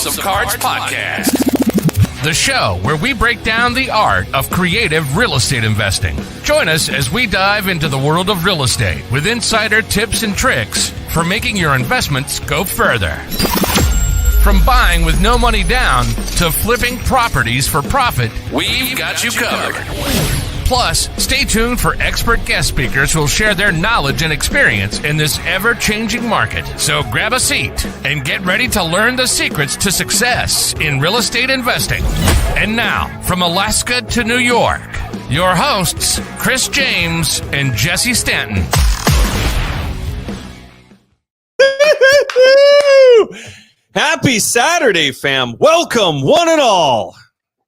of Cards podcast, the show where we break down the art of creative real estate investing. Join us as we dive into the world of real estate with insider tips and tricks for making your investments go further. From buying with no money down to flipping properties for profit, we've got you covered. Plus, stay tuned for expert guest speakers who will share their knowledge and experience in this ever-changing market. So grab a seat and get ready to learn the secrets to success in real estate investing. And now, from Alaska to New York, your hosts, Chris James and Jesse Stanton. Happy Saturday, fam. Welcome, one and all.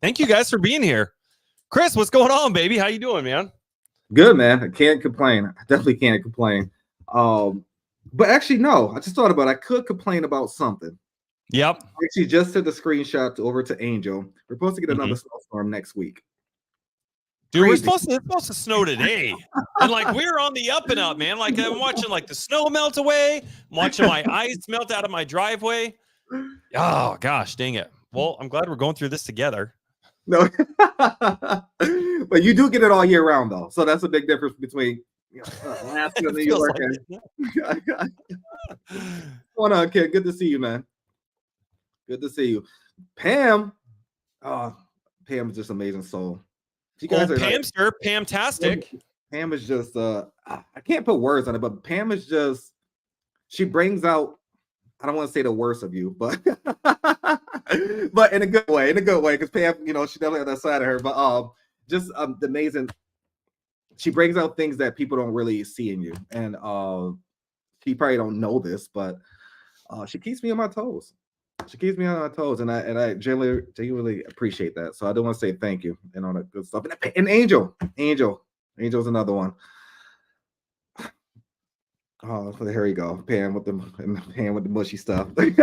Thank you guys for being here. Chris, what's going on, baby? How you doing, man? Good, man. I can't complain. I definitely can't complain. But actually, no. I just thought about it. I could complain about something. Yep. I actually just sent the screenshot over to Angel. We're supposed to get another snowstorm next week. Dude, it's supposed to snow today. And like we're on the up and up, man. Like I'm watching like the snow melt away. I'm watching my ice melt out of my driveway. Oh gosh, dang it. Well, I'm glad we're going through this together. No, but you do get it all year round, though. So that's a big difference between Alaska and New York. What's on, kid? Good to see you, man. Good to see you, Pam. Oh, Pam is just an amazing soul. You guys are Pamster, Pamtastic. Pam is just I can't put words on it, but Pam is just she brings out. I don't want to say the worst of you, but but in a good way, because Pam, she definitely on that side of her, but just amazing. She brings out things that people don't really see in you, and she probably don't know this, but she keeps me on my toes. She keeps me on my toes, and I genuinely appreciate that. So I do want to say thank you and all that good stuff. And Angel's another one. Oh, here we go. Pam with the mushy stuff. But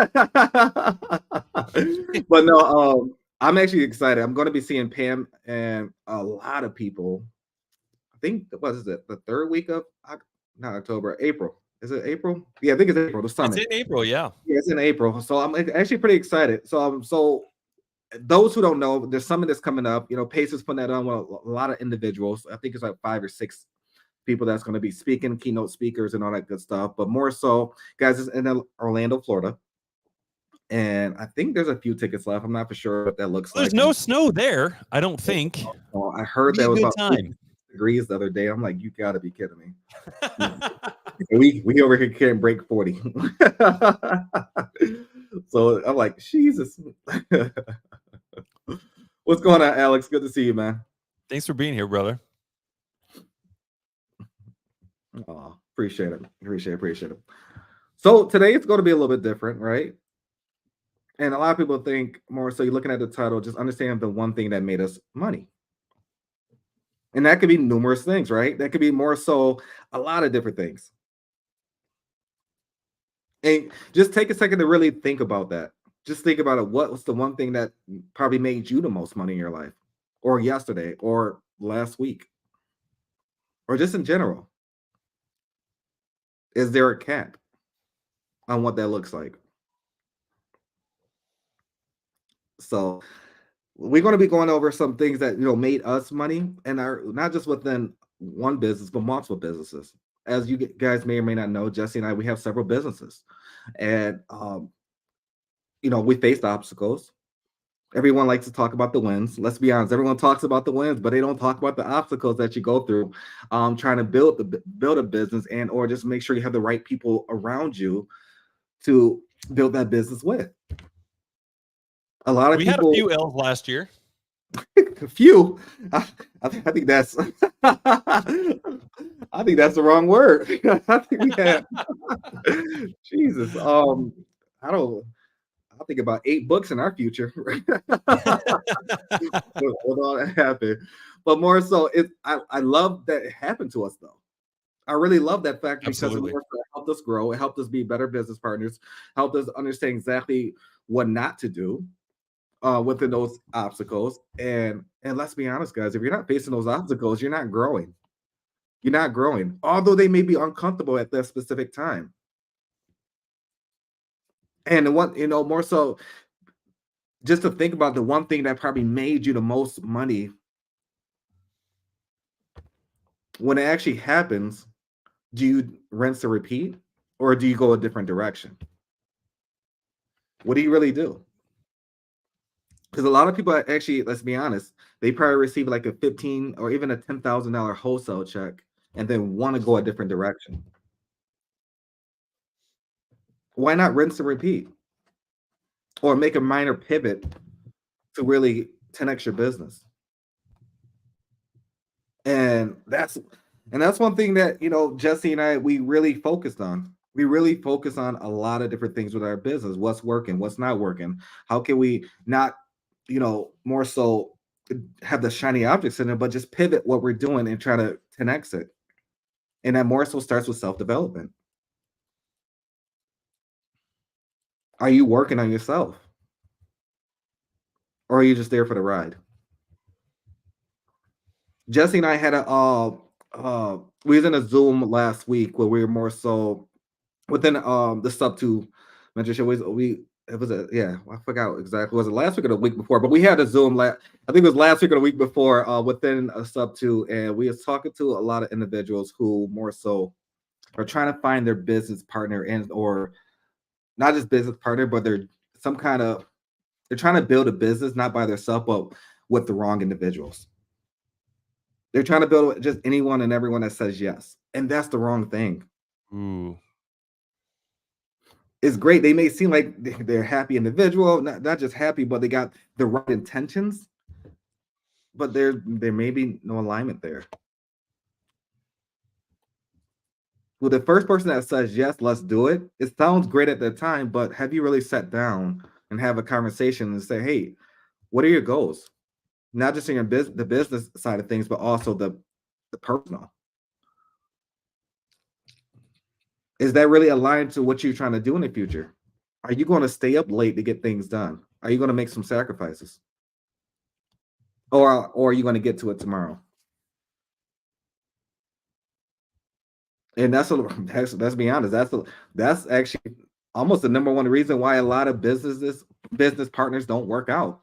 no, I'm actually excited. I'm going to be seeing Pam and a lot of people. I think the third week of not October, April. Is it April? Yeah, I think it's April. The summit. It's in April, yeah. Yeah, it's in April. So I'm actually pretty excited. So those who don't know, there's summit that's coming up. Pace is putting that on with a lot of individuals. I think it's like 5 or 6 people that's going to be speaking, keynote speakers and all that good stuff. But more so, guys, it's in Orlando, Florida. And I think there's a few tickets left. I'm not for sure what that looks like. There's no snow there, I don't think. Oh, I heard that was about 50 degrees the other day. I'm like, you got to be kidding me. we over here can't break 40. So I'm like, Jesus. What's going on, Alex? Good to see you, man. Thanks for being here, brother. Oh, appreciate it. So today it's going to be a little bit different, right? And a lot of people think more so you're looking at the title, just understand the one thing that made us money. And that could be numerous things, right? That could be more so a lot of different things. And just take a second to really think about that. Just think about it. What was the one thing that probably made you the most money in your life? Or yesterday, or last week, or just in general? Is there a cap on what that looks like? So we're going to be going over some things that made us money, and are not just within one business, but multiple businesses. As you guys may or may not know, Jesse and I, we have several businesses, and we faced obstacles. Everyone likes to talk about the wins. Let's be honest. Everyone talks about the wins, but they don't talk about the obstacles that you go through trying to build a business or just make sure you have the right people around you to build that business with. A lot of people. We had a few L's last year. A few. I think that's the wrong word. I think we had Jesus. I think about 8 books in our future. With all that happened. But more so, I love that it happened to us, though. I really love that fact because it helped us grow. It helped us be better business partners, helped us understand exactly what not to do within those obstacles. And let's be honest, guys, if you're not facing those obstacles, you're not growing. You're not growing, although they may be uncomfortable at that specific time. And what more so, just to think about the one thing that probably made you the most money, when it actually happens, do you rinse and repeat, or do you go a different direction? What do you really do? Because a lot of people actually, let's be honest, they probably receive like a 15 or even a $10,000 wholesale check and then want to go a different direction. Why not rinse and repeat? Or make a minor pivot to really 10x your business. And that's one thing that, Jesse and I, we really focused on. We really focus on a lot of different things with our business. What's working, what's not working. How can we not, more so have the shiny objects in it, but just pivot what we're doing and try to 10x it. And that more so starts with self-development. Are you working on yourself? Or are you just there for the ride? Jesse and I had we was in a Zoom last week where we were more so within the sub to mentorship. I forgot exactly. Was it last week or the week before? But we had a Zoom I think it was last week or the week before within a sub 2, and we was talking to a lot of individuals who more so are trying to find their business partner or not just business partner, but they're trying to build a business not by themselves, but with the wrong individuals. They're trying to build just anyone and everyone that says yes, and that's the wrong thing. Ooh. It's great. They may seem like they're happy individual, not just happy, but they got the right intentions, but there may be no alignment there. Well, the first person that says yes, let's do it. It sounds great at the time, but have you really sat down and have a conversation and say, hey, what are your goals? Not just in the business side of things, but also the personal. Is that really aligned to what you're trying to do in the future? Are you going to stay up late to get things done? Are you going to make some sacrifices? Or are you going to get to it tomorrow? And let's be honest, that's actually almost the number one reason why a lot of business partners don't work out,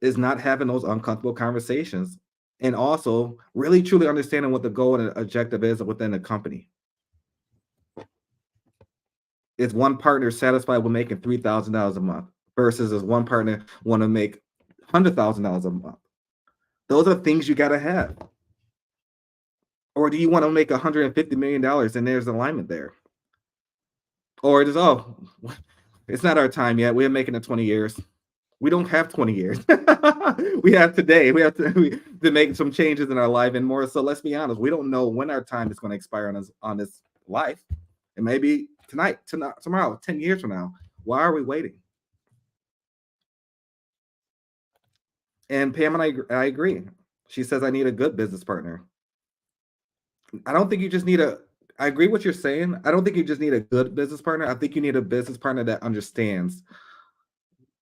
is not having those uncomfortable conversations, and also really truly understanding what the goal and objective is within the company. Is one partner satisfied with making $3,000 a month versus is one partner want to make $100,000 a month? Those are things you got to have. Or do you want to make $150 million and there's alignment there? Or it's not our time yet. We're making it 20 years. We don't have 20 years. We have today. We have to make some changes in our life, and more so, let's be honest, we don't know when our time is going to expire on this life. It may be tonight, tomorrow, 10 years from now. Why are we waiting? And Pam and I agree. She says, I need a good business partner. I don't think you just need I agree what you're saying. I don't think you just need a good business partner. I think you need a business partner that understands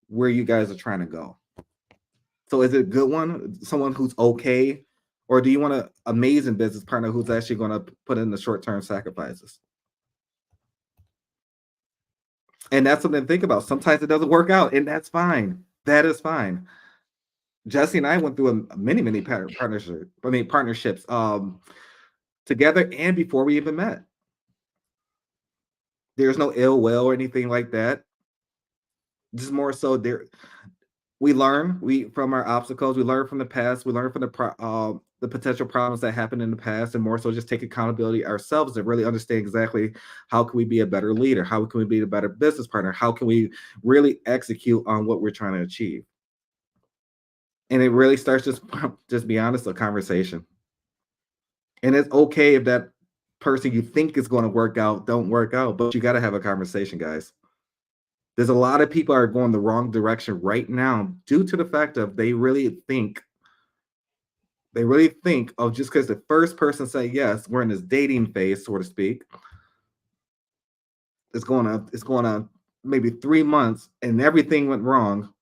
where you guys are trying to go. So is it a good one? Someone who's okay? Or do you want an amazing business partner who's actually going to put in the short-term sacrifices? And that's something to think about. Sometimes it doesn't work out, and that's fine. That is fine. Jesse and I went through many partnerships together and before we even met. There's no ill will or anything like that. Just more so we learn from our obstacles, we learn from the past, we learn from the potential problems that happened in the past, and more so just take accountability ourselves and really understand exactly how can we be a better leader, how can we be a better business partner, how can we really execute on what we're trying to achieve. And it really starts just be honest, a conversation. And it's okay if that person you think is going to work out don't work out, but you got to have a conversation, guys. There's a lot of people are going the wrong direction right now due to the fact of they really think of just because the first person say yes, we're in this dating phase, so to speak. It's going on maybe 3 months and everything went wrong.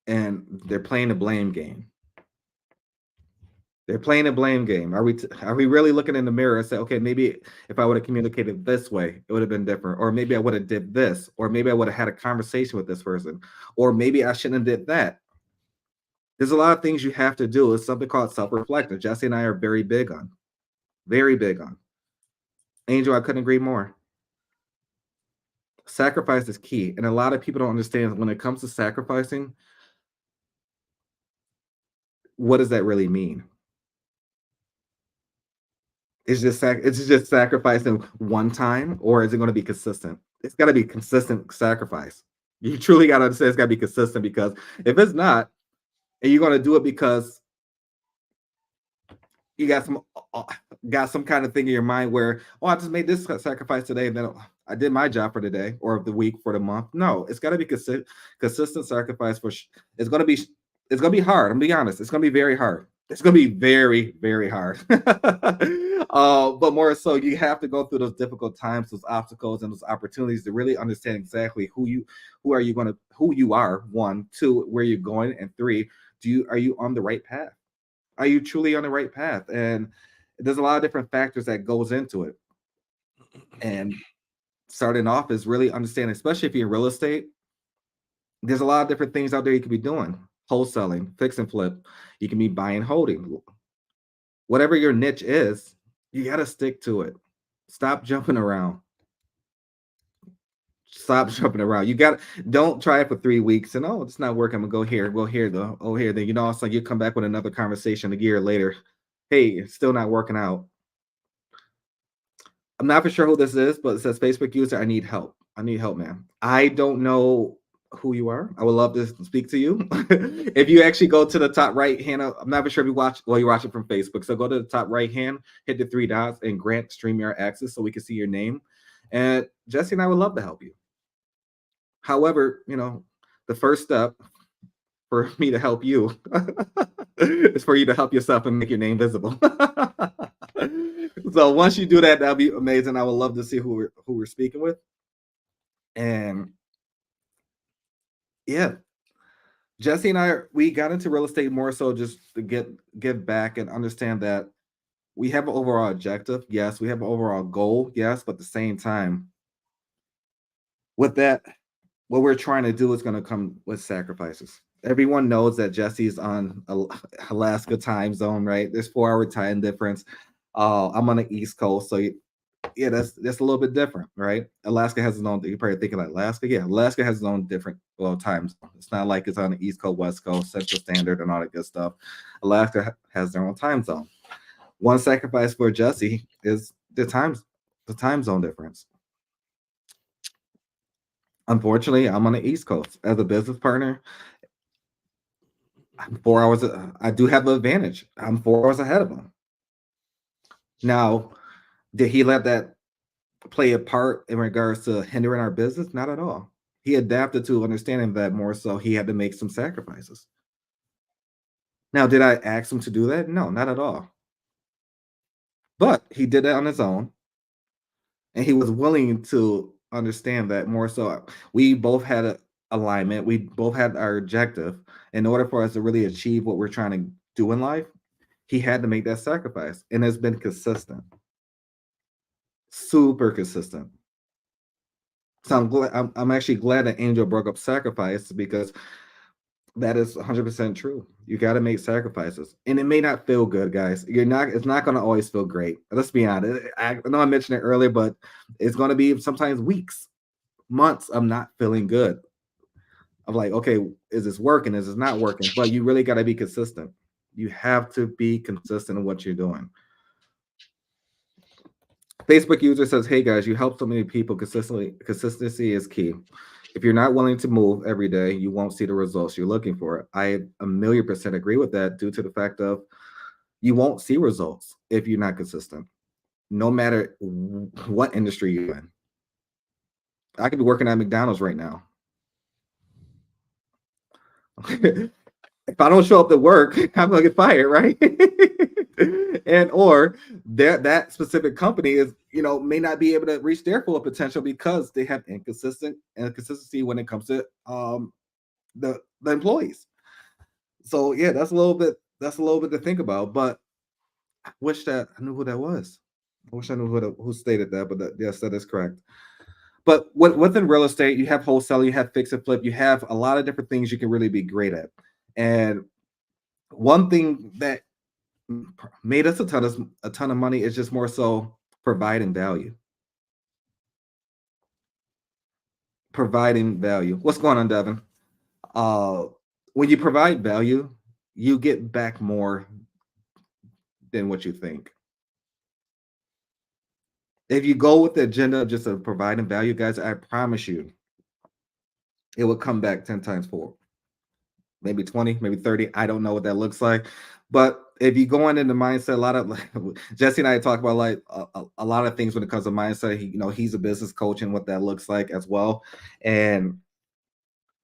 And they're playing the blame game. They're playing a blame game. Are we really looking in the mirror and say, okay, maybe if I would have communicated this way, it would have been different, or maybe I would have did this, or maybe I would have had a conversation with this person, or maybe I shouldn't have did that. There's a lot of things you have to do. It's something called self-reflection. Jesse and I are very big on. Very big on. Angel, I couldn't agree more. Sacrifice is key, and a lot of people don't understand when it comes to sacrificing. What does that really mean? Is just sacrificing one time, or is it going to be consistent? It's got to be consistent sacrifice. You truly got to understand it's got to be consistent, because if it's not, and you're going to do it because you got some kind of thing in your mind where, oh, I just made this sacrifice today, and then I did my job for the day or the week, for the month. No, it's got to be consistent sacrifice. It's going to be hard. I'm gonna be honest. It's going to be very hard. It's going to be very, very hard. But more so, you have to go through those difficult times, those obstacles, and those opportunities to really understand exactly who you are. 1, 2, where you're going, and 3, are you on the right path? Are you truly on the right path? And there's a lot of different factors that goes into it. And starting off is really understanding, especially if you're in real estate, there's a lot of different things out there you could be doing. Wholesaling, fix and flip. You can be buying, holding. Whatever your niche is, you got to stick to it. Stop jumping around. Don't try it for 3 weeks and, oh, it's not working. I'm gonna go here though. Oh, here. Then so you come back with another conversation a year later. Hey, it's still not working out. I'm not for sure who this is, but it says Facebook user, I need help. I need help, man. I don't know who you are. I would love to speak to you. If you actually go to the top right hand, I'm not for sure if you're watching from Facebook. So go to the top right hand, hit the 3 dots, and grant StreamYard access so we can see your name. And Jesse and I would love to help you. However, the first step for me to help you is for you to help yourself and make your name visible. So once you do that, that'll be amazing. I would love to see who we're speaking with. And yeah, Jesse and we got into real estate more so just to give back and understand that we have an overall objective. Yes, we have an overall goal. Yes, but at the same time, with that, what we're trying to do is going to come with sacrifices. Everyone knows that Jesse's on Alaska time zone, right? There's 4-hour time difference. I'm on the East Coast, so yeah, that's a little bit different, right? Alaska has its own. You're probably thinking like Alaska. Yeah, Alaska has its own different time zone. It's not like it's on the East Coast, West Coast, Central Standard, and all that good stuff. Alaska has their own time zone. One sacrifice for Jesse is the time zone difference. Unfortunately, I'm on the East Coast. As a business partner, I'm 4 hours. I do have an advantage. I'm 4 hours ahead of him. Now, did he let that play a part in regards to hindering our business? Not at all. He adapted to understanding that more so he had to make some sacrifices. Now, did I ask him to do that? No, not at all. But he did it on his own. And he was willing to understand that more so. We both had an alignment. We both had our objective. In order for us to really achieve what we're trying to do in life, he had to make that sacrifice. And it's been consistent. Super consistent. So I'm actually glad that Angel broke up sacrifice, because that is 100% true. You got to make sacrifices, and it may not feel good, guys. It's not going to always feel great. Let's be honest. I know I mentioned it earlier, but it's going to be sometimes weeks, months of not feeling good. Of like, okay, is this working? Is this not working? But you really got to be consistent. You have to be consistent in what you're doing. Facebook user says, hey guys, you help so many people consistently. Consistency is key. If you're not willing to move every day, you won't see the results you're looking for. I 1,000,000% agree with that, due to the fact of you won't see results if you're not consistent, no matter what industry you're in. I could be working at McDonald's right now. If I don't show up to work, I'm gonna get fired, right? And or that specific company is, may not be able to reach their full potential because they have inconsistency when it comes to the employees. So yeah, that's a little bit to think about. But I wish that I knew who that was. I wish I knew who stated that, but yes, that is correct. But within real estate, you have wholesale, you have fix and flip, you have a lot of different things you can really be great at. And one thing that made us a ton of money is just more so providing value. Providing value. What's going on, Devin? When you provide value, you get back more than what you think. If you go with the agenda of just providing value, guys, I promise you, it will come back 10 times forward. Maybe 20, maybe 30. I don't know what that looks like. But if you go in the mindset, a lot of Jesse and I talk about like a lot of things when it comes to mindset. He's a business coach and what that looks like as well. And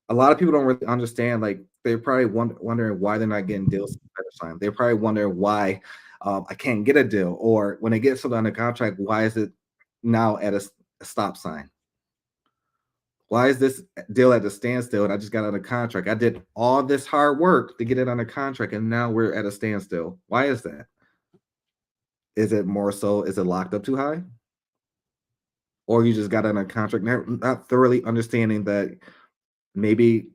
a lot of people don't really understand. Like they're probably wondering why they're not getting deals. They're probably wondering why I can't get a deal, or when they get something under contract, why is it now at a stop sign? Why is this deal at a standstill and I just got under contract? I did all this hard work to get it under contract and now we're at a standstill. Why is that? Is it more so, is it locked up too high? Or you just got under contract, not thoroughly understanding that maybe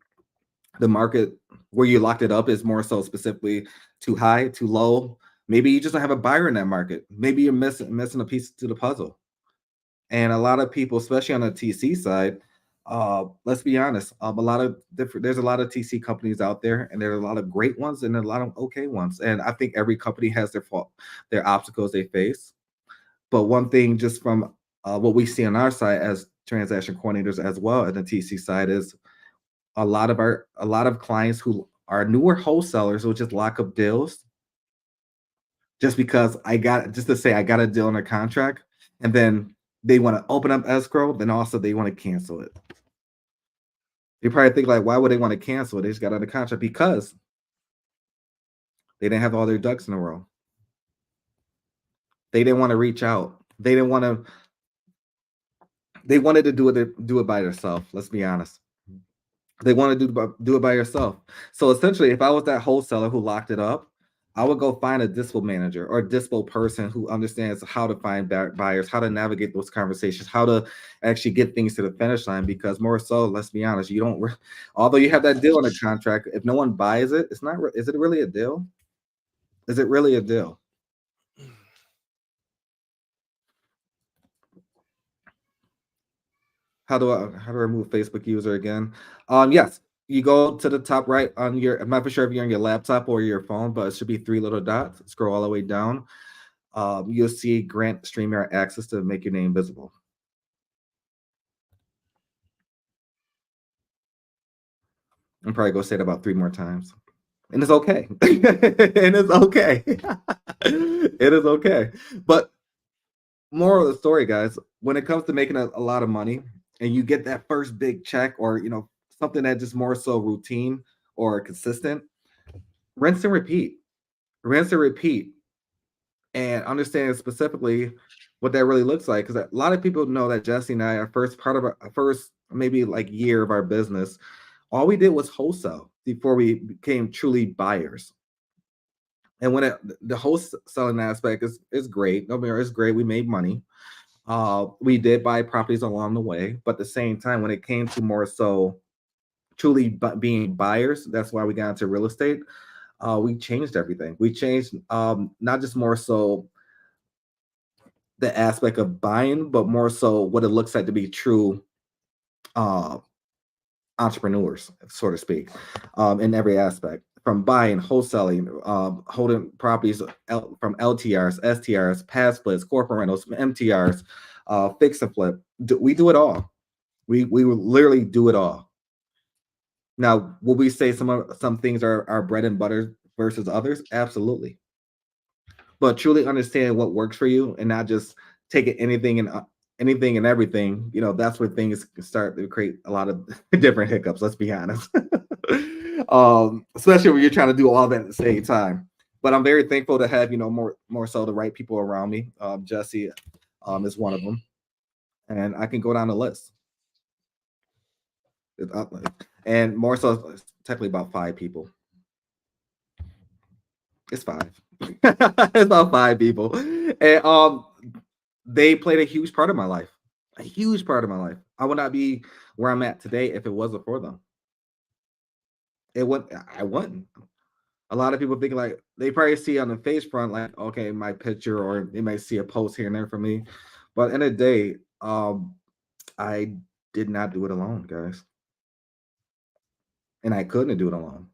the market where you locked it up is more so specifically too high, too low. Maybe you just don't have a buyer in that market. Maybe you're missing a piece to the puzzle. And a lot of people, especially on the TC side, let's be honest, there's a lot of TC companies out there, and there are a lot of great ones and a lot of okay ones. And I think every company has their obstacles they face. But one thing, just from what we see on our side as transaction coordinators as well at the TC side, is a lot of clients who are newer wholesalers will just lock up deals just because I got a deal under contract, and then they want to open up escrow, then also they want to cancel it. You probably think like, why would they want to cancel it? They just got under contract because they didn't have all their ducks in a row. They didn't want to reach out. They wanted to do it by themselves. Let's be honest. They want to do it by yourself. So essentially, if I was that wholesaler who locked it up, I would go find a dispo manager or a dispo person who understands how to find buyers, how to navigate those conversations, how to actually get things to the finish line. Because more so, let's be honest, although you have that deal on a contract, if no one buys it, is it really a deal? Is it really a deal? How do I remove Facebook user again? Yes. You go to the top right on I'm not for sure if you're on your laptop or your phone, but it should be 3 little dots. Scroll all the way down. You'll see grant StreamYard access to make your name visible. I'm probably going to say it about 3 more times. And it's okay. And it's okay. It is okay. But moral of the story, guys, when it comes to making a lot of money and you get that first big check, or something that just more so routine or consistent, rinse and repeat, and understand specifically what that really looks like. Because a lot of people know that Jesse and I, our first maybe like year of our business, all we did was wholesale before we became truly buyers. And when the wholesaling aspect is great, it's great. We made money. We did buy properties along the way, but at the same time, when it came to more so truly being buyers, that's why we got into real estate. We changed everything. We changed not just more so the aspect of buying, but more so what it looks like to be true entrepreneurs, so to speak, in every aspect, from buying, wholesaling, holding properties from LTRs, STRs, pad splits, corporate rentals, MTRs, fix and flip. We do it all. We literally do it all. Now, will we say some things are bread and butter versus others? Absolutely. But truly understand what works for you and not just take anything and everything. That's where things start to create a lot of different hiccups. Let's be honest. Especially when you're trying to do all that at the same time. But I'm very thankful to have, more so the right people around me. Jesse is one of them. And I can go down the list. And more so, technically about 5 people. It's 5. It's about 5 people. And they played a huge part of my life. A huge part of my life. I would not be where I'm at today if it wasn't for them. I wouldn't. A lot of people think like they probably see on the face front, like, okay, my picture, or they might see a post here and there from me. But in the day, I did not do it alone, guys. And I couldn't do it alone.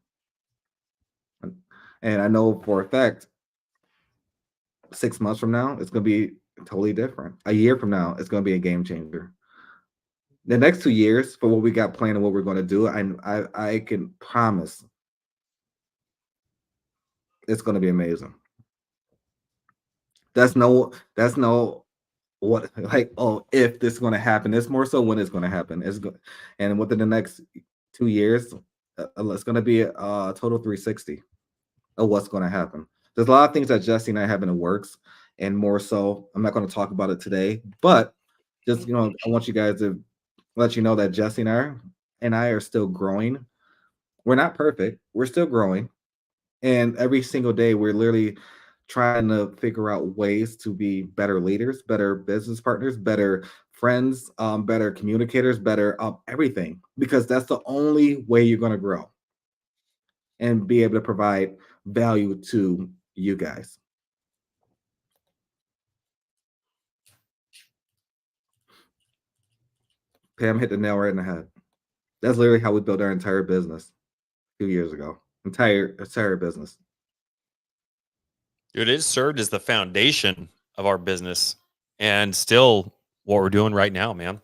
And I know for a fact 6 months from now, it's going to be totally different. A year from now, it's going to be a game changer. The next 2 years for what we got planned and what we're going to do, I can promise it's going to be amazing. That's no what, like, oh, if this is going to happen. It's more so when it's going to happen. And within the next 2 years, it's going to be a total 360 of what's going to happen. There's a lot of things that Jesse and I have in the works, and more so, I'm not going to talk about it today, but just, I want you guys to let you know that Jesse and I are still growing. We're not perfect. We're still growing. And every single day, we're literally trying to figure out ways to be better leaders, better business partners, better friends, better communicators, better everything, because that's the only way you're going to grow and be able to provide value to you guys. Pam hit the nail right in the head. That's literally how we built our entire business 2 years ago. Entire business. Dude, it served as the foundation of our business and still what we're doing right now, man.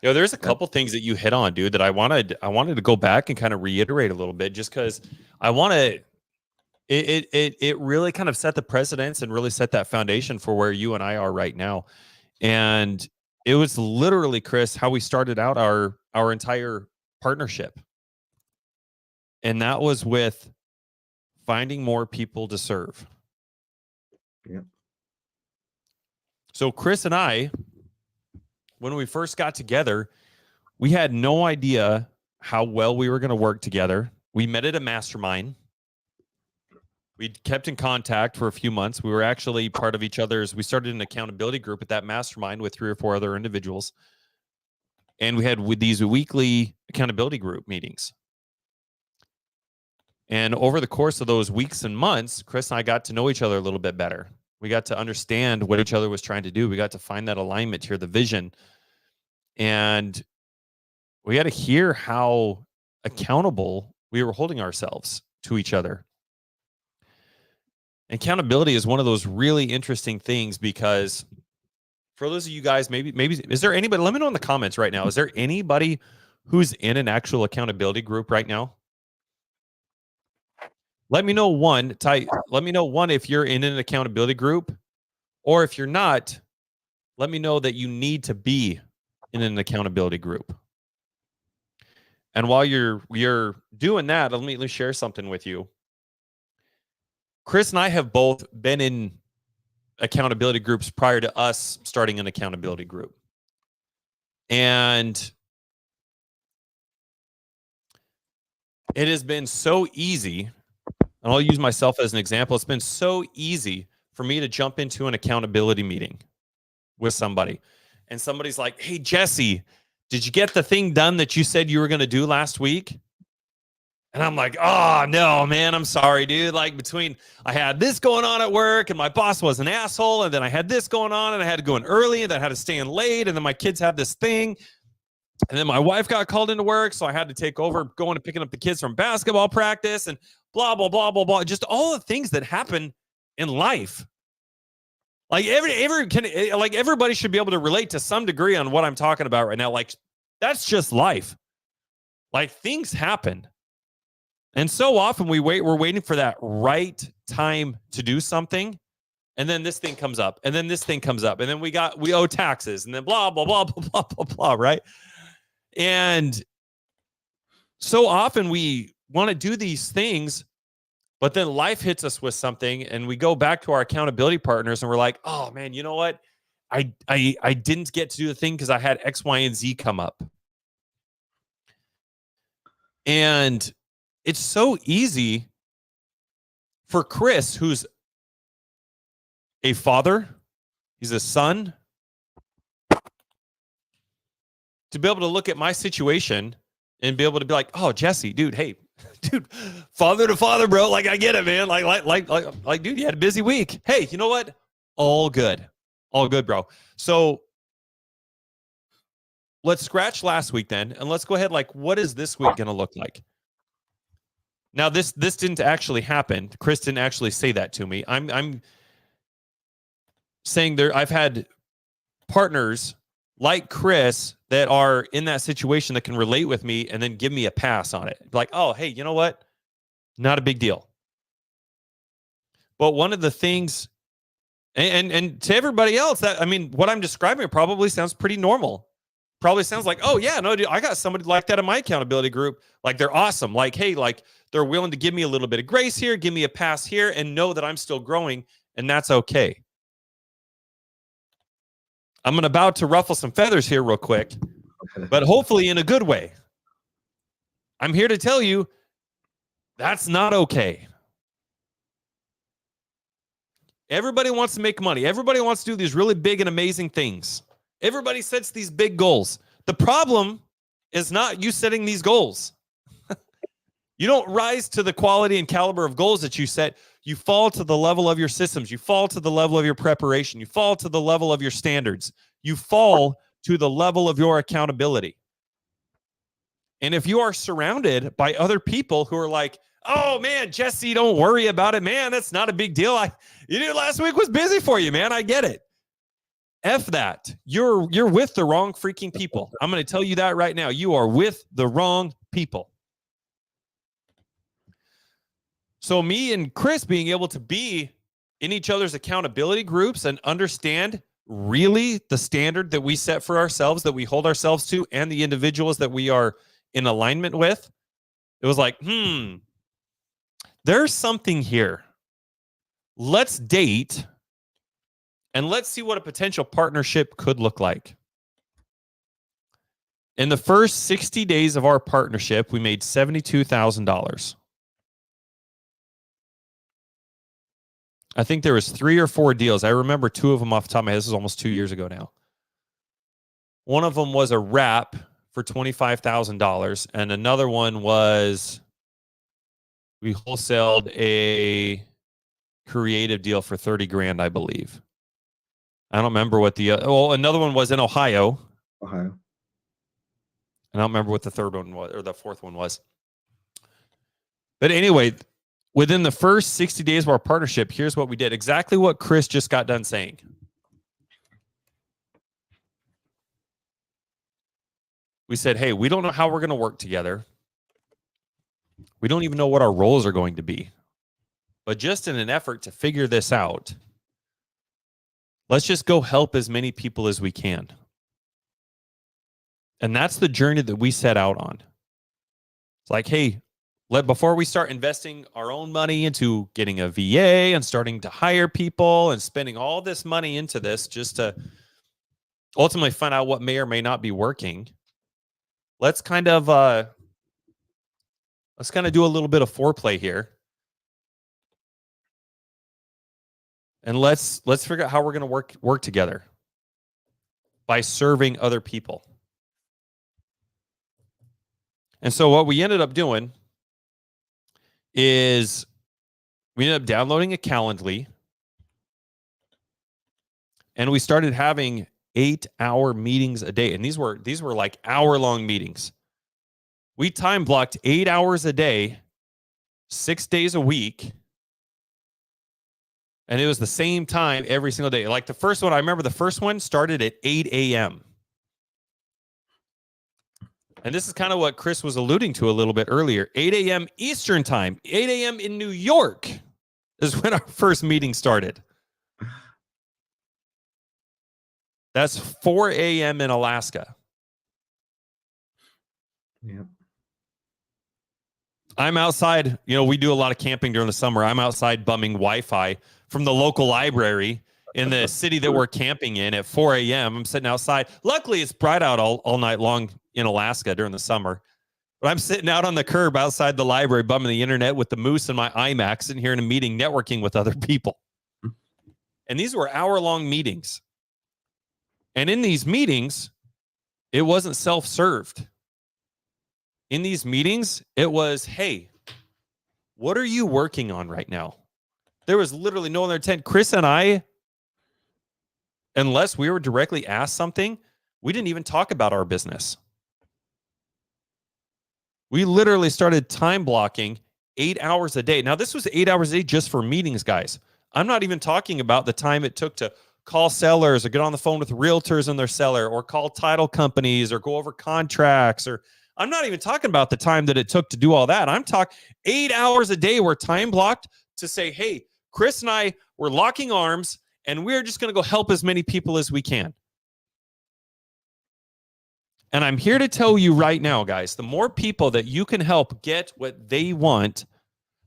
There's a couple things that you hit on, dude, that I wanted to go back and kind of reiterate a little bit, just because I want to. It really kind of set the precedence and really set that foundation for where you and I are right now. And it was literally, Chris, how we started out our entire partnership. And that was with finding more people to serve. Yep. So Chris and I, when we first got together, we had no idea how well we were going to work together. We met at a mastermind. We kept in contact for a few months. We were actually part of each other's. We started an accountability group at that mastermind with 3 or 4 other individuals. And we had these weekly accountability group meetings. And over the course of those weeks and months, Chris and I got to know each other a little bit better. We got to understand what each other was trying to do. We got to find that alignment here, the vision. And we got to hear how accountable we were holding ourselves to each other. Accountability is one of those really interesting things, because for those of you guys, maybe is there anybody, let me know in the comments right now, is there anybody who's in an actual accountability group right now? Let me know one, let me know one if you're in an accountability group, or if you're not, let me know that you need to be in an accountability group. And while you're doing that, let me share something with you. Chris and I have both been in accountability groups prior to us starting an accountability group. And it has been so easy, and I'll use myself as an example. It's been so easy for me to jump into an accountability meeting with somebody. And somebody's like, hey, Jesse, did you get the thing done that you said you were going to do last week? And I'm like, oh, no, man, I'm sorry, dude. Like, between I had this going on at work and my boss was an asshole, and then I had this going on and I had to go in early, and then I had to stay in late, and then my kids had this thing, and then my wife got called into work, so I had to take over going and picking up the kids from basketball practice, and blah, blah, blah, blah, blah. Just all the things that happen in life. Like, everybody should be able to relate to some degree on what I'm talking about right now. Like, that's just life. Like, things happen. And so often we're waiting for that right time to do something. And then this thing comes up, and then this thing comes up, and then we owe taxes, and then blah, blah, blah, blah, blah, blah, blah, right? And so often we want to do these things, but then life hits us with something, and we go back to our accountability partners, and we're like, oh man, you know what? I didn't get to do the thing because I had X, Y, and Z come up. And it's so easy for Chris, who's a father, he's a son, to be able to look at my situation and be able to be like, oh, Jesse, dude, hey, dude, father to father, bro. Like, I get it, man. Like, dude, you had a busy week. Hey, you know what? All good, bro. So let's scratch last week then, and let's go ahead. Like, what is this week going to look like? Now, this didn't actually happen. Chris didn't actually say that to me. I'm saying I've had partners like Chris that are in that situation that can relate with me and then give me a pass on it. Like, oh, hey, you know what? Not a big deal. But one of the things, and to everybody else, that, I mean, what I'm describing probably sounds pretty normal. Probably sounds like, oh yeah, no, dude, I got somebody like that in my accountability group. Like, they're awesome. Like, hey, like, they're willing to give me a little bit of grace here, give me a pass here, and know that I'm still growing, and that's okay. I'm about to ruffle some feathers here real quick, but hopefully in a good way. I'm here to tell you that's not okay. Everybody wants to make money. Everybody wants to do these really big and amazing things. Everybody sets these big goals. The problem is not you setting these goals. You don't rise to the quality and caliber of goals that you set. You fall to the level of your systems. You fall to the level of your preparation. You fall to the level of your standards. You fall to the level of your accountability. And if you are surrounded by other people who are like, oh man, Jesse, don't worry about it, man. That's not a big deal. You knew last week was busy for you, man. I get it. F that. You're with the wrong freaking people. I'm going to tell you that right now. You are with the wrong people. So me and Chris being able to be in each other's accountability groups and understand really the standard that we set for ourselves, that we hold ourselves to, and the individuals that we are in alignment with, it was like, there's something here. Let's date and let's see what a potential partnership could look like. In the first 60 days of our partnership, we made $72,000. I think there was 3 or 4 deals. I remember 2 of them off the top of my head. This is almost 2 years ago now. One of them was a wrap for $25,000, and another one was we wholesaled a creative deal for $30,000, I believe. I don't remember what another one was in Ohio. And I don't remember what the third one was, or the fourth one was. But anyway, within the first 60 days of our partnership, here's what we did. Exactly what Chris just got done saying. We said, hey, we don't know how we're going to work together. We don't even know what our roles are going to be. But just in an effort to figure this out, let's just go help as many people as we can. And that's the journey that we set out on. It's like, hey, before we start investing our own money into getting a VA and starting to hire people and spending all this money into this just to ultimately find out what may or may not be working, let's kind of do a little bit of foreplay here. And let's figure out how we're going to work together by serving other people. And so what we ended up doing is we ended up downloading a Calendly, and we started having 8-hour meetings a day. And these were like hour-long meetings. We time blocked 8 hours a day, 6 days a week. And it was the same time every single day. Like the first one, I remember the first one started at 8 a.m. And this is kind of what Chris was alluding to a little bit earlier. 8 a.m. Eastern time, 8 a.m. in New York is when our first meeting started. That's 4 a.m. in Alaska. Yeah. I'm outside. You know, we do a lot of camping during the summer. I'm outside bumming Wi-Fi from the local library in the city that we're camping in at 4 a.m. I'm sitting outside. Luckily, it's bright out all night long in Alaska during the summer. But I'm sitting out on the curb outside the library, bumming the internet with the moose and my iMac, sitting here in a meeting, networking with other people. And these were hour-long meetings. And in these meetings, it wasn't self-served. In these meetings, it was, hey, what are you working on right now? There was literally no other intent. Chris and I, unless we were directly asked something, we didn't even talk about our business. We literally started time blocking 8 hours a day. Now, this was 8 hours a day just for meetings, guys. I'm not even talking about the time it took to call sellers or get on the phone with realtors and their seller or call title companies or go over contracts. Or I'm not even talking about the time that it took to do all that. I'm talking 8 hours a day were time blocked to say, hey, Chris and I were locking arms and we're just going to go help as many people as we can. And I'm here to tell you right now, guys, the more people that you can help get what they want,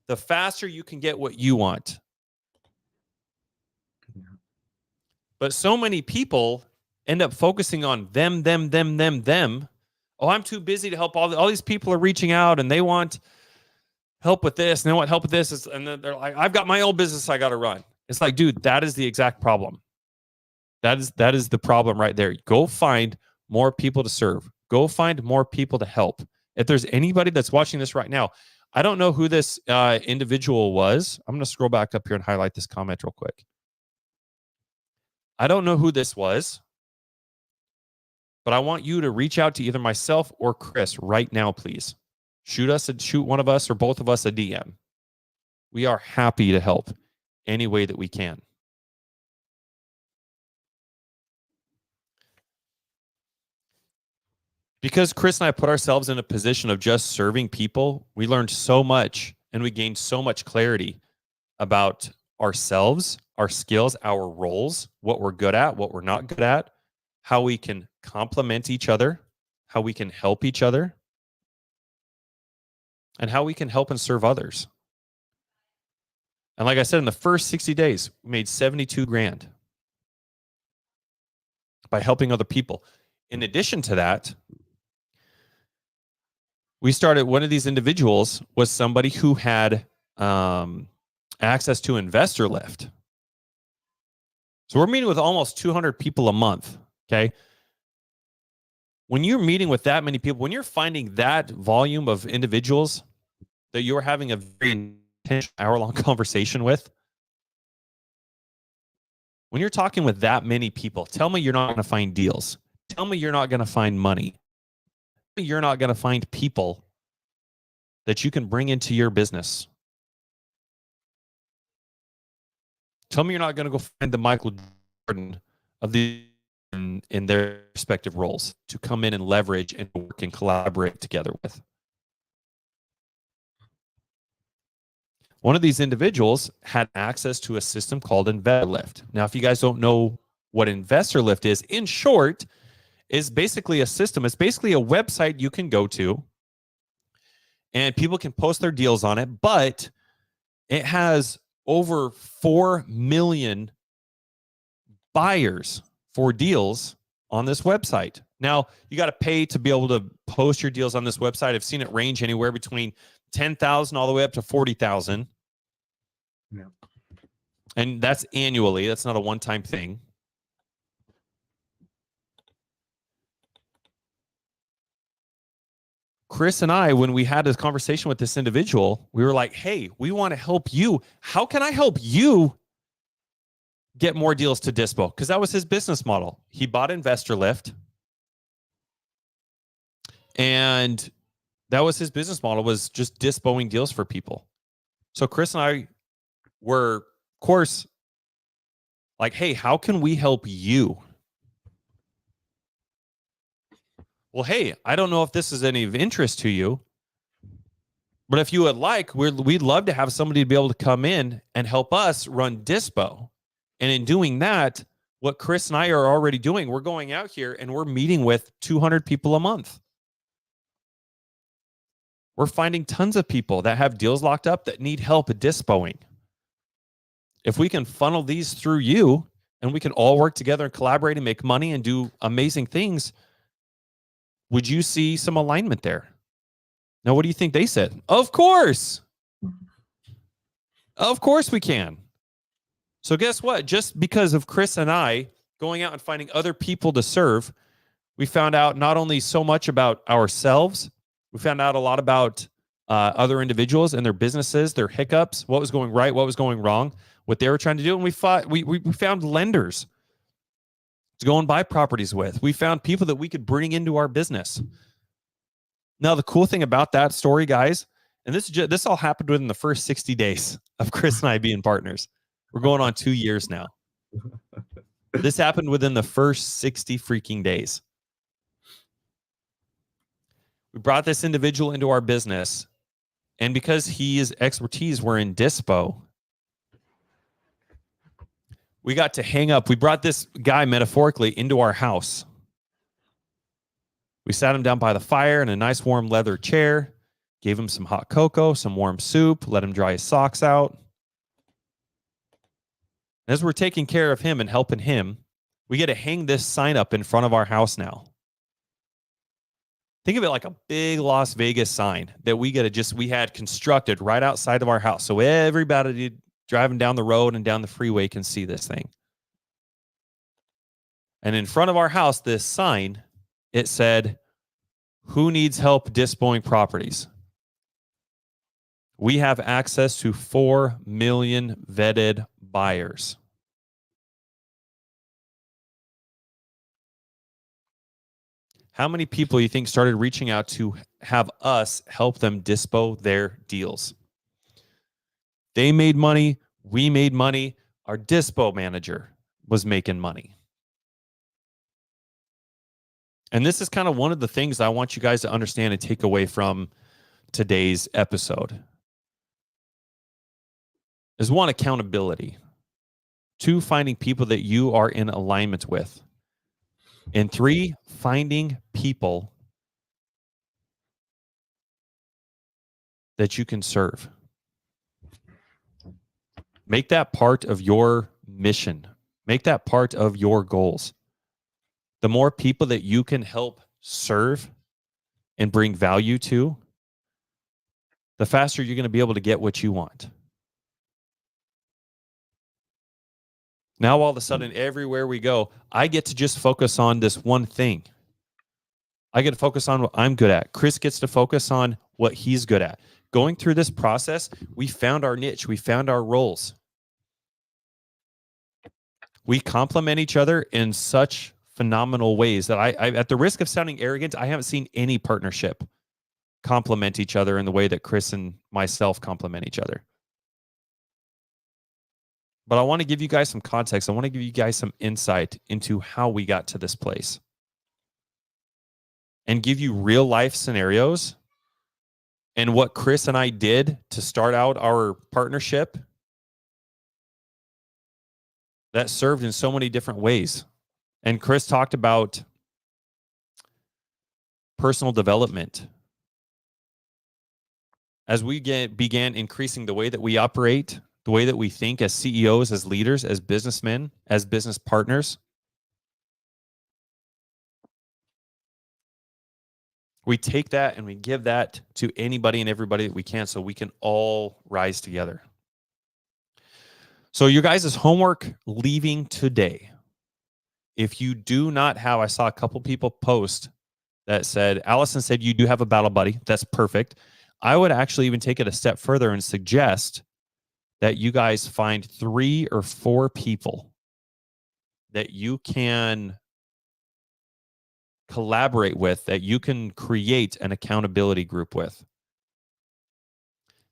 the faster you can get what you want. But so many people end up focusing on them. Oh, I'm too busy to help. All these people are reaching out and they want help with this and they want help with this. And then they're like, I've got my own business I got to run. It's like, dude, that is the exact problem. That is the problem right there. Go find more people to serve. Go find more people to help. If there's anybody that's watching this right now, I don't know who this individual was. I'm going to scroll back up here and highlight this comment real quick. I don't know who this was, but I want you to reach out to either myself or Chris right now, please. Shoot one of us or both of us a DM. We are happy to help any way that we can. Because Chris and I put ourselves in a position of just serving people, we learned so much and we gained so much clarity about ourselves, our skills, our roles, what we're good at, what we're not good at, how we can complement each other, how we can help each other, and how we can help and serve others. And like I said, in the first 60 days, we made 72 grand by helping other people. In addition to that, we started, one of these individuals was somebody who had access to InvestorLift. So we're meeting with almost 200 people a month, okay? When you're meeting with that many people, when you're finding that volume of individuals that you're having a very intense hour-long conversation with, when you're talking with that many people, tell me you're not going to find deals. Tell me you're not going to find money. You're not going to find people that you can bring into your business. Tell me you're not going to go find the Michael Jordan of the in their respective roles to come in and leverage and work and collaborate together with. One of these individuals had access to a system called InvestorLift. Now, if you guys don't know what InvestorLift is, in short, is basically a system. It's basically a website you can go to and people can post their deals on it, but it has over 4 million buyers for deals on this website. Now, you got to pay to be able to post your deals on this website. I've seen it range anywhere between 10,000 all the way up to 40,000. Yeah. And that's annually. That's not a one-time thing. Chris and I, when we had this conversation with this individual, we were like, hey, we want to help you. How can I help you get more deals to Dispo? Because that was his business model. He bought InvestorLift. And that was his business model, was just dispoing deals for people. So Chris and I were, of course, like, hey, how can we help you? Well, hey, I don't know if this is any of interest to you, but if you would like, we'd love to have somebody to be able to come in and help us run Dispo. And in doing that, what Chris and I are already doing, we're going out here and we're meeting with 200 people a month. We're finding tons of people that have deals locked up that need help dispoing. If we can funnel these through you and we can all work together and collaborate and make money and do amazing things, would you see some alignment there? Now, what do you think they said? Of course. Of course we can. So guess what? Just because of Chris and I going out and finding other people to serve, we found out not only so much about ourselves, we found out a lot about other individuals and their businesses, their hiccups, what was going right, what was going wrong, what they were trying to do. And we found lenders to go and buy properties with. We found people that we could bring into our business. Now, the cool thing about that story, guys, and this all happened within the first 60 days of Chris and I being partners. We're going on 2 years now. This happened within the first 60 freaking days. We brought this individual into our business, and because his expertise were in dispo, we got to hang up. We brought this guy metaphorically into our house. We sat him down by the fire in a nice warm leather chair, gave him some hot cocoa, some warm soup, let him dry his socks out. As we're taking care of him and helping him, we get to hang this sign up in front of our house now. Think of it like a big Las Vegas sign that we had constructed right outside of our house. So everybody driving down the road and down the freeway can see this thing. And in front of our house, this sign, it said, "Who needs help dispoing properties? We have access to 4 million vetted buyers." How many people you think started reaching out to have us help them dispo their deals? They made money. We made money. Our dispo manager was making money. And this is kind of one of the things I want you guys to understand and take away from today's episode. Is 1, accountability. 2, finding people that you are in alignment with. And 3, finding people that you can serve. Make that part of your mission. Make that part of your goals. The more people that you can help serve and bring value to, the faster you're going to be able to get what you want. Now, all of a sudden, everywhere we go, I get to just focus on this one thing. I get to focus on what I'm good at. Chris gets to focus on what he's good at. Going through this process, we found our niche. We found our roles. We complement each other in such phenomenal ways that I, at the risk of sounding arrogant, I haven't seen any partnership complement each other in the way that Chris and myself complement each other. But I want to give you guys some context. I want to give you guys some insight into how we got to this place and give you real life scenarios and what Chris and I did to start out our partnership that served in so many different ways. And Chris talked about personal development. As we began increasing the way that we operate, the way that we think as CEOs, as leaders, as businessmen, as business partners, we take that and we give that to anybody and everybody that we can so we can all rise together. So your guys' homework leaving today, if you do not have, I saw a couple people post that said, Allison said you do have a battle buddy. That's perfect. I would actually even take it a step further and suggest that you guys find 3 or 4 people that you can collaborate with, that you can create an accountability group with.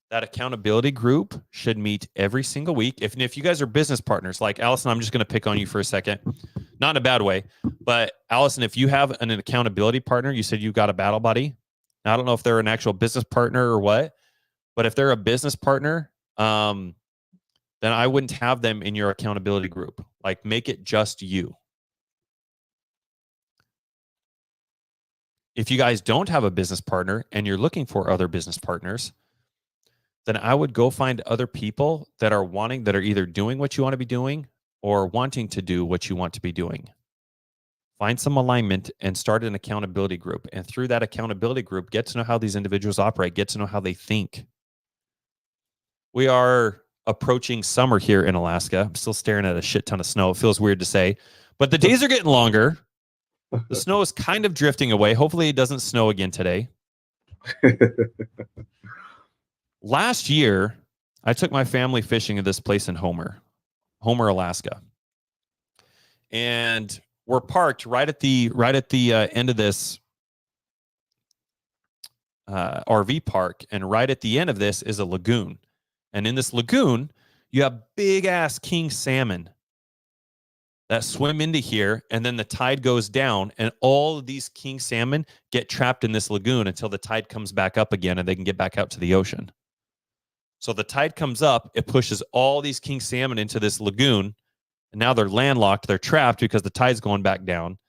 That accountability group should meet every single week. If you guys are business partners, like Allison, I'm just going to pick on you for a second. Not in a bad way, but Allison, if you have an accountability partner, you said you've got a battle buddy. Now, I don't know if they're an actual business partner or what, but if they're a business partner, then I wouldn't have them in your accountability group. Like, make it just you. If you guys don't have a business partner and you're looking for other business partners, then I would go find other people that are either doing what you want to be doing or wanting to do what you want to be doing. find some alignment, and start an accountability group. And through that accountability group, get to know how these individuals operate, get to know how they think. We are approaching summer here in Alaska. I'm still staring at a shit ton of snow. It feels weird to say, but the days are getting longer. The snow is kind of drifting away. Hopefully it doesn't snow again today. Last year, I took my family fishing at this place in Homer, Alaska. And we're parked right at the end of this RV park. And right at the end of this is a lagoon. And in this lagoon, you have big ass king salmon that swim into here, and then the tide goes down, and all of these king salmon get trapped in this lagoon until the tide comes back up again and they can get back out to the ocean. So the tide comes up, it pushes all these king salmon into this lagoon, and now they're landlocked, they're trapped because the tide's going back down.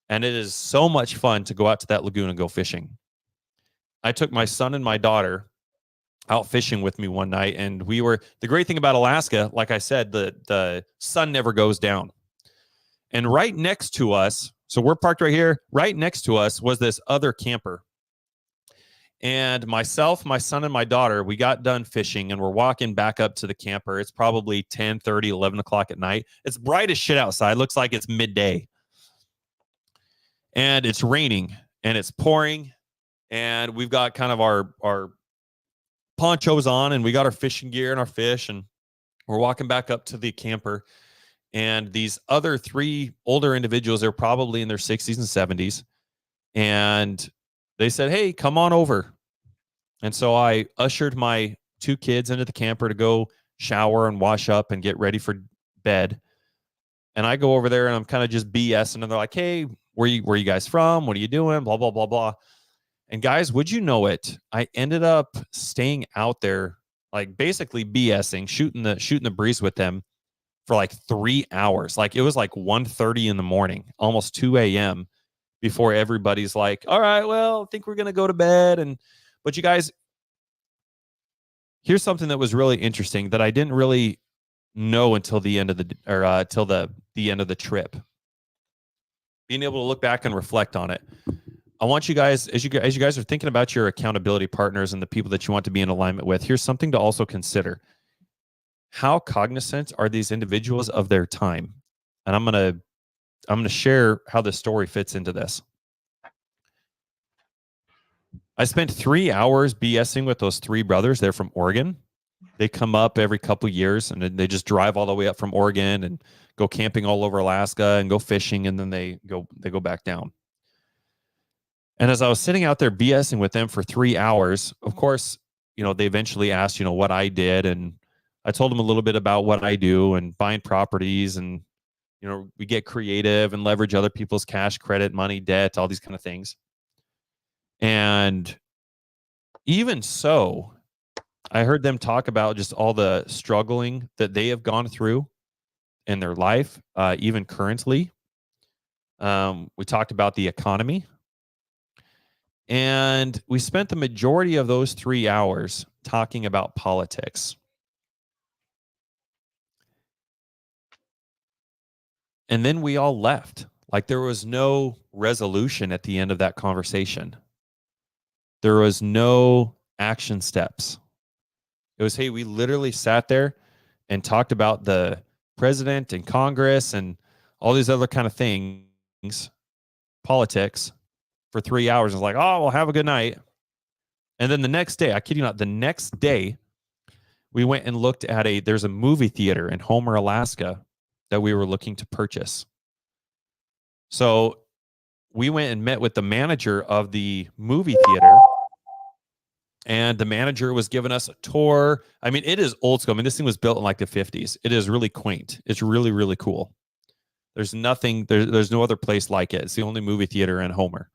And it is so much fun to go out to that lagoon and go fishing. I took my son and my daughter out fishing with me one night, and the great thing about Alaska, like I said, the sun never goes down. And right next to us, so we're parked right here, right next to us was this other camper. And myself, my son, and my daughter, we got done fishing, and we're walking back up to the camper. It's probably 10:30, 11 o'clock at night. It's bright as shit outside. Looks like it's midday. And it's raining, and it's pouring, and we've got kind of our ponchos on, and we got our fishing gear and our fish, and we're walking back up to the camper. And these other three older individuals, they're probably in their 60s and 70s. And they said, hey, come on over. And so I ushered my two kids into the camper to go shower and wash up and get ready for bed. And I go over there and I'm kind of just BSing. And they're like, hey, where you guys from? What are you doing? Blah, blah, blah, blah. And guys, would you know it? I ended up staying out there, like basically BSing, shooting the breeze with them for like 3 hours. Like it was like 1:30 in the morning, almost 2 a.m. before everybody's like, all right, well, I think we're going to go to bed. But you guys, here's something that was really interesting that I didn't really know until the end of the end of the trip. Being able to look back and reflect on it. I want you guys, as you guys are thinking about your accountability partners and the people that you want to be in alignment with, here's something to also consider. How cognizant are these individuals of their time? And I'm going to share how this story fits into this. I spent 3 hours BSing with those three brothers. They're from Oregon. They come up every couple of years, and they just drive all the way up from Oregon and go camping all over Alaska and go fishing, and then they go back down. And as I was sitting out there BSing with them for 3 hours, of course, they eventually asked, what I did, and I told them a little bit about what I do and buying properties, and we get creative and leverage other people's cash, credit, money, debt, all these kind of things. And even so, I heard them talk about just all the struggling that they have gone through in their life, even currently. We talked about the economy. And we spent the majority of those 3 hours talking about politics. And then we all left. Like there was no resolution at the end of that conversation. There was no action steps. It was, hey, we literally sat there and talked about the president and Congress and all these other kind of things, politics, for 3 hours. It's like, oh, well, have a good night. And then the next day, I kid you not, the next day, we went and looked at there's a movie theater in Homer, Alaska that we were looking to purchase. So we went and met with the manager of the movie theater, and the manager was giving us a tour. I mean, it is old school. I mean, this thing was built in like the 50s. It is really quaint. It's really, really cool. There's no other place like it. It's the only movie theater in Homer.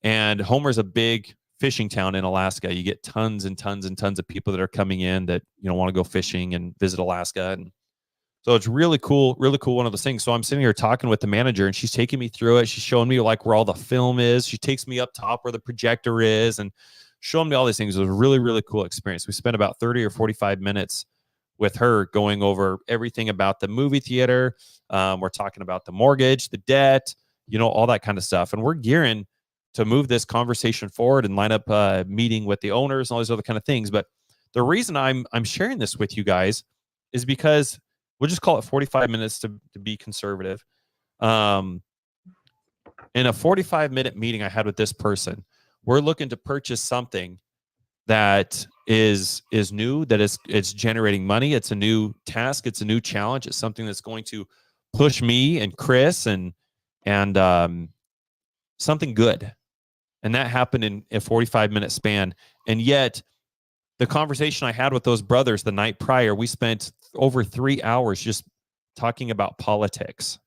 And Homer's a big fishing town in Alaska. You get tons and tons and tons of people that are coming in that want to go fishing and visit Alaska. And so it's really cool, one of those things. So I'm sitting here talking with the manager, and she's taking me through it. She's showing me like where all the film is. She takes me up top where the projector is and showing me all these things. It was a really, really cool experience. We spent about 30 or 45 minutes with her going over everything about the movie theater. We're talking about the mortgage, the debt, all that kind of stuff. And we're gearing to move this conversation forward and line up a meeting with the owners and all these other kind of things. But the reason I'm sharing this with you guys is because we'll just call it 45 minutes to be conservative. In a 45-minute meeting I had with this person, we're looking to purchase something that is new, that it's generating money. It's a new task. It's a new challenge. It's something that's going to push me and Chris and something good. And that happened in a 45-minute span. And yet the conversation I had with those brothers the night prior, we spent over 3 hours just talking about politics.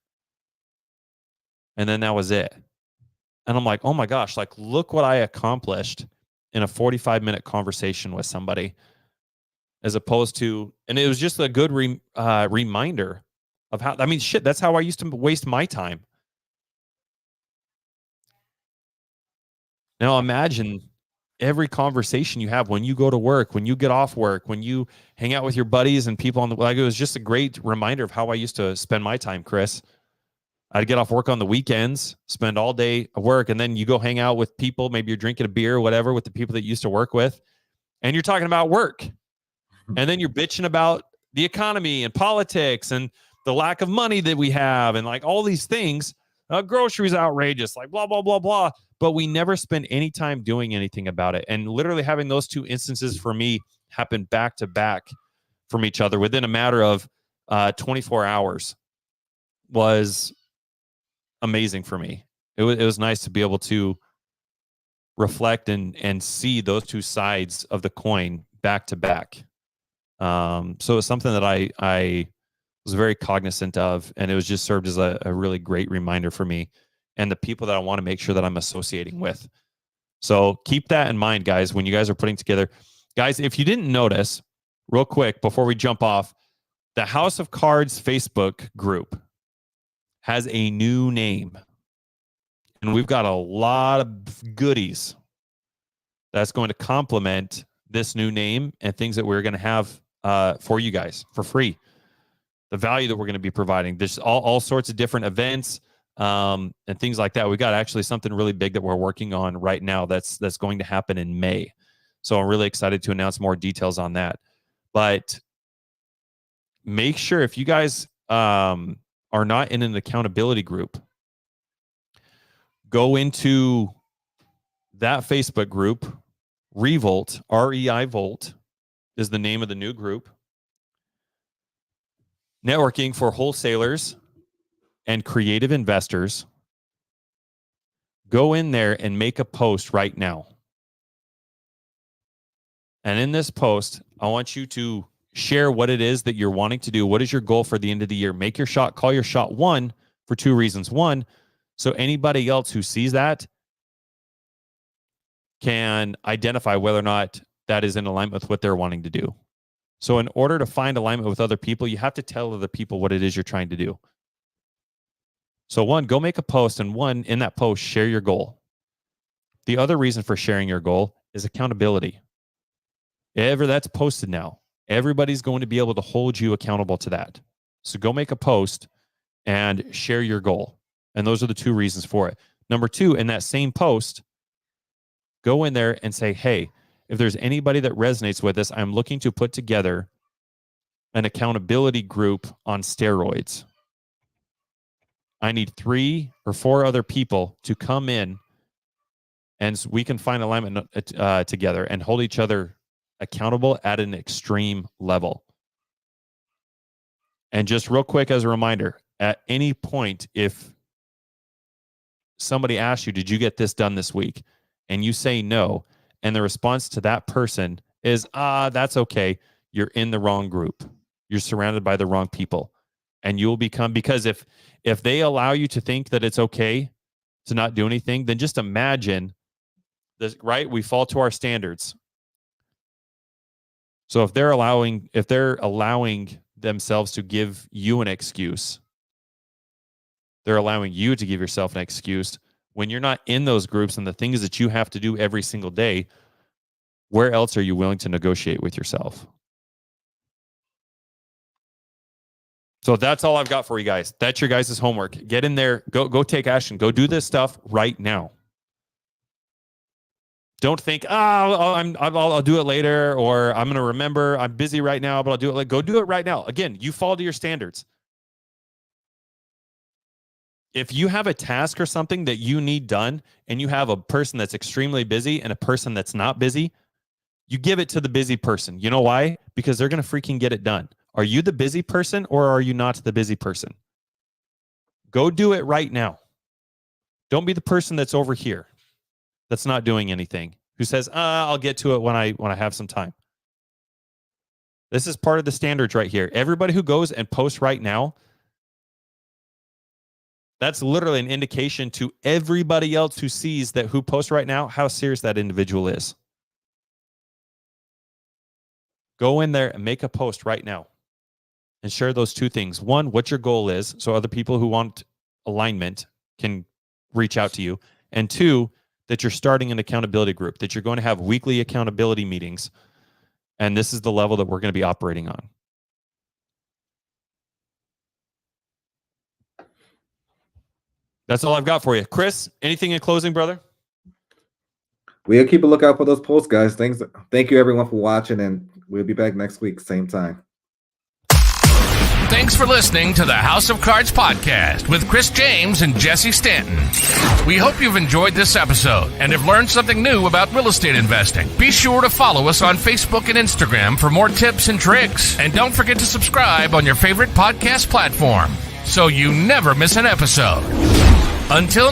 And then that was it. And I'm like, oh my gosh, like, look what I accomplished in a 45-minute conversation with somebody, as opposed to, and it was just a good reminder of how, I mean, shit, that's how I used to waste my time. Now imagine every conversation you have when you go to work, when you get off work, when you hang out with your buddies and people on the, like, it was just a great reminder of how I used to spend my time, Chris. I'd get off work on the weekends, spend all day at work, and then you go hang out with people. Maybe you're drinking a beer or whatever with the people that you used to work with, and you're talking about work. And then you're bitching about the economy and politics and the lack of money that we have and like all these things. Groceries outrageous, like blah, blah, blah, blah. But we never spend any time doing anything about it. And literally having those two instances for me happen back to back from each other within a matter of 24 hours was amazing for me. It was nice to be able to reflect and see those two sides of the coin back to back. So it's something that I was very cognizant of, and it was just served as a really great reminder for me and the people that I want to make sure that I'm associating with. So keep that in mind, guys, when you guys are putting together. Guys, if you didn't notice, real quick, before we jump off, the House of Cards Facebook group has a new name. And we've got a lot of goodies that's going to complement this new name and things that we're going to have for you guys for free. The value that we're going to be providing. There's all sorts of different events and things like that. We got actually something really big that we're working on right now that's going to happen in May. So I'm really excited to announce more details on that. But make sure if you guys are not in an accountability group, go into that Facebook group. Revolt, REI Volt is the name of the new group. Networking for wholesalers and creative investors. Go in there and make a post right now. And in this post, I want you to share what it is that you're wanting to do. What is your goal for the end of the year? Make your shot, call your shot one for two reasons. One, so anybody else who sees that can identify whether or not that is in alignment with what they're wanting to do. So in order to find alignment with other people, you have to tell other people what it is you're trying to do. So one, go make a post, and one, in that post, share your goal. The other reason for sharing your goal is accountability. Ever that's posted now, everybody's going to be able to hold you accountable to that. So go make a post and share your goal. And those are the two reasons for it. Number two, in that same post, go in there and say, hey, if there's anybody that resonates with this, I'm looking to put together an accountability group on steroids. I need 3 or 4 other people to come in and we can find alignment together and hold each other accountable at an extreme level. And just real quick as a reminder, at any point, if somebody asks you, did you get this done this week? And you say no, and the response to that person is, that's okay. You're in the wrong group. You're surrounded by the wrong people. And you'll become, because if they allow you to think that it's okay to not do anything, then just imagine this, right? We fall to our standards. So if they're allowing themselves to give you an excuse, they're allowing you to give yourself an excuse. When you're not in those groups and the things that you have to do every single day, where else are you willing to negotiate with yourself? So that's all I've got for you guys. That's your guys' homework. Get in there. Go take action. Go do this stuff right now. Don't think, I'll do it later, or I'm going to remember. I'm busy right now, but I'll do it. Go do it right now. Again, you fall to your standards. If you have a task or something that you need done, and you have a person that's extremely busy and a person that's not busy, you give it to the busy person. You know why? Because they're going to freaking get it done. Are you the busy person, or are you not the busy person? Go do it right now. Don't be the person that's over here, that's not doing anything, who says, I'll get to it when I have some time. This is part of the standards right here. Everybody who goes and posts right now, that's literally an indication to everybody else who sees that, who posts right now, how serious that individual is. Go in there and make a post right now and share those two things. One, what your goal is, so other people who want alignment can reach out to you. And two, that you're starting an accountability group, that you're going to have weekly accountability meetings. And this is the level that we're going to be operating on. That's all I've got for you. Chris, anything in closing, brother? We'll keep a lookout for those posts, guys. Thank you, everyone, for watching, and we'll be back next week, same time. Thanks for listening to the House of Cards podcast with Chris James and Jesse Stanton. We hope you've enjoyed this episode and have learned something new about real estate investing. Be sure to follow us on Facebook and Instagram for more tips and tricks. And don't forget to subscribe on your favorite podcast platform so you never miss an episode. Until